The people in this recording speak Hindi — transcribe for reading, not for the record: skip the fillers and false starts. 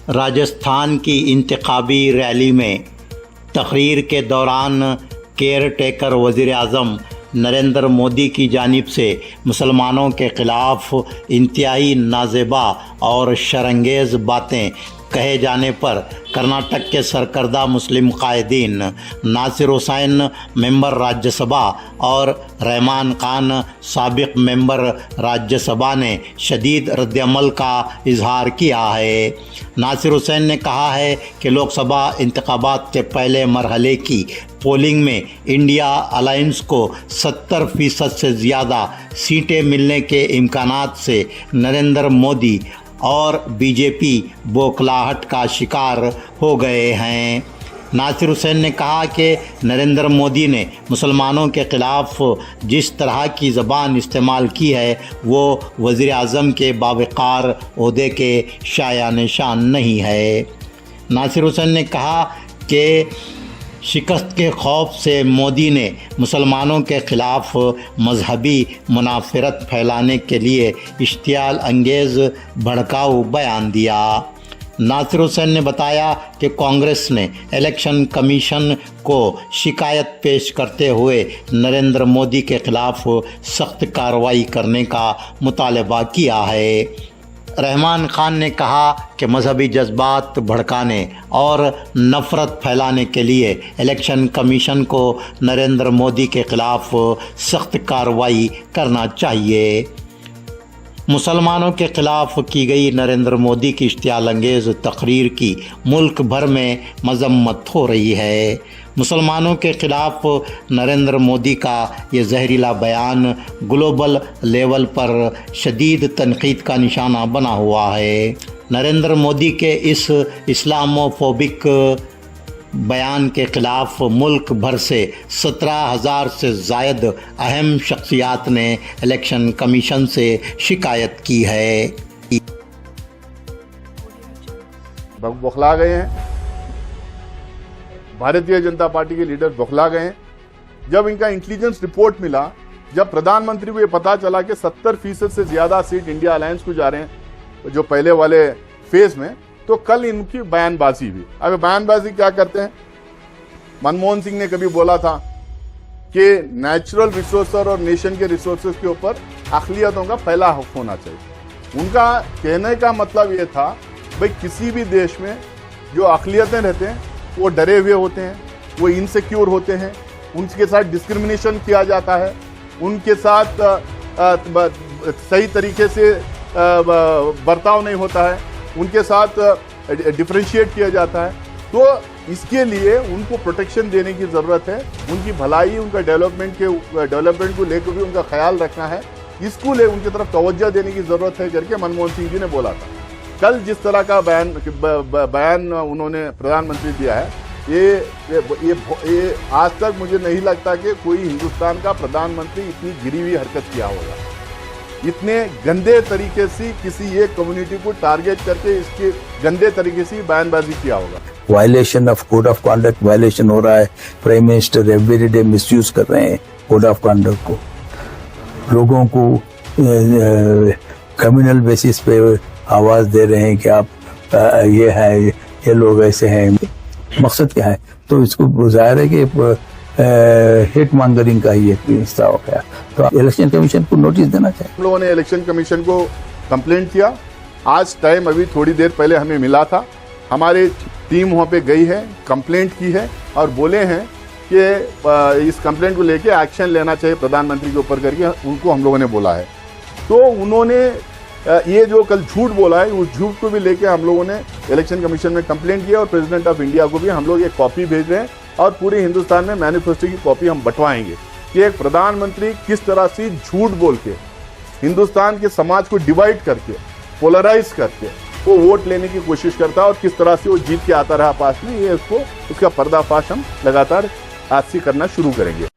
राजस्थान की इंतखाबी रैली में तकरीर के दौरान केयर टेकर वज़ीर-ए-आज़म नरेंद्र मोदी की जानिब से मुसलमानों के ख़िलाफ़ इंतहाई नाज़ेबा और शर्मंगेज़ बातें कहे जाने पर कर्नाटक के सरकर्दा मुस्लिम कायदीन नासिर हुसैन मेंबर राज्यसभा और रहमान खान साबिक मेंबर राज्यसभा ने शदीद रद्दअमल का इजहार किया है। नासिर हुसैन ने कहा है कि लोकसभा इंतखाबात के पहले मरहले की पोलिंग में इंडिया अलायंस को 70% से ज़्यादा सीटें मिलने के इम्कानात से नरेंद्र मोदी और बीजेपी बौखलाहट का शिकार हो गए हैं। नासिर हुसैन ने कहा कि नरेंद्र मोदी ने मुसलमानों के ख़िलाफ़ जिस तरह की ज़बान इस्तेमाल की है वो वज़ीर आज़म के बावक़ार ओहदे के शाया निशान नहीं है। नासिर हुसैन ने कहा कि शिकस्त के खौफ से मोदी ने मुसलमानों के ख़िलाफ़ मजहबी मुनाफरत फैलाने के लिए इश्तियाल अंगेज़ भड़काऊ बयान दिया। नासिर हुसैन ने बताया कि कांग्रेस ने इलेक्शन कमीशन को शिकायत पेश करते हुए नरेंद्र मोदी के ख़िलाफ़ सख्त कार्रवाई करने का मुतालबा किया है। रहमान खान ने कहा कि मजहबी जज्बात भड़काने और नफ़रत फैलाने के लिए इलेक्शन कमीशन को नरेंद्र मोदी के ख़िलाफ़ सख्त कार्रवाई करना चाहिए। मुसलमानों के ख़िलाफ़ की गई नरेंद्र मोदी की इश्तियाल अंगेज़ तकरीर की मुल्क भर में मजम्मत हो रही है। मुसलमानों के ख़िलाफ़ नरेंद्र मोदी का ये जहरीला बयान ग्लोबल लेवल पर शदीद तनक़ीद का निशाना बना हुआ है। नरेंद्र मोदी के इस इस्लामोफोबिक बयान के ख़िलाफ़ मुल्क भर से 17,000 से ज़ायद अहम शख्सियात ने इलेक्शन कमीशन से शिकायत की है। बौखला गए हैं, भारतीय जनता पार्टी के लीडर बौखला गए हैं। जब इनका इंटेलिजेंस रिपोर्ट मिला, जब प्रधानमंत्री को ये पता चला कि 70% से ज्यादा सीट इंडिया अलायंस को जा रहे हैं जो पहले वाले फेज में, तो कल इनकी बयानबाजी हुई। अब बयानबाजी क्या करते हैं? मनमोहन सिंह ने कभी बोला था कि नेचुरल रिसोर्स और नेशन के रिसोर्सेज के ऊपर अक़लियतों का पहला हक होना चाहिए। उनका कहने का मतलब ये था भाई किसी भी देश में जो अक़लियतें रहते हैं वो डरे हुए होते हैं, वो इनसिक्योर होते हैं, उनके साथ डिस्क्रिमिनेशन किया जाता है, उनके साथ सही तरीके से बर्ताव नहीं होता है, उनके साथ डिफरेंशिएट किया जाता है। तो इसके लिए उनको प्रोटेक्शन देने की ज़रूरत है, उनकी भलाई, उनका डेवलपमेंट को लेकर भी उनका ख्याल रखना है, इसको ले उनकी तरफ तवज्जो देने की ज़रूरत है करके मनमोहन सिंह जी ने बोला था। कल जिस तरह का बयान उन्होंने प्रधानमंत्री दिया है, ये आज तक मुझे नहीं लगता कि कोई हिंदुस्तान का प्रधानमंत्री इतनी गिरी हुई हरकत किया होगा, इतने गंदे तरीके से किसी एक कम्युनिटी को टारगेट करके इसके गंदे तरीके से बयानबाजी किया होगा। Violation of code of conduct violation हो रहा है। प्राइम मिनिस्टर एवरीडे मिसयूज कर रहे हैं कोड ऑफ कॉन्डक्ट को, लोगों को कम्युनल बेसिस पे आवाज दे रहे हैं कि आप ये है, ये लोग ऐसे हैं। मकसद क्या है? तो इसको जाहिर है कि हिट मॉन्गरिंग का ही एक हिस्सा हो गया। तो इलेक्शन कमीशन को नोटिस देना चाहिए। हम लोगों ने इलेक्शन कमीशन को कंप्लेंट किया। आज टाइम अभी थोड़ी देर पहले हमें मिला था, हमारी टीम वहाँ पे गई है, कंप्लेंट की है और बोले हैं कि इस कंप्लेंट को लेके एक्शन लेना चाहिए प्रधानमंत्री के ऊपर करके उनको हम लोगों ने बोला है। तो उन्होंने ये जो कल झूठ बोला है, उस झूठ को भी लेके हम लोगों ने इलेक्शन कमीशन में कंप्लेंट किया और प्रेसिडेंट ऑफ इंडिया को भी हम लोग एक कॉपी भेज रहे हैं और पूरे हिंदुस्तान में मैनिफेस्टो की कॉपी हम बंटवाएंगे कि एक प्रधानमंत्री किस तरह से झूठ बोल के हिंदुस्तान के समाज को डिवाइड करके, पोलराइज करके वो वोट लेने की कोशिश करता है और किस तरह से वो जीत के आता रहा पास में। ये उसका पर्दाफाश हम लगातार आज से करना शुरू करेंगे।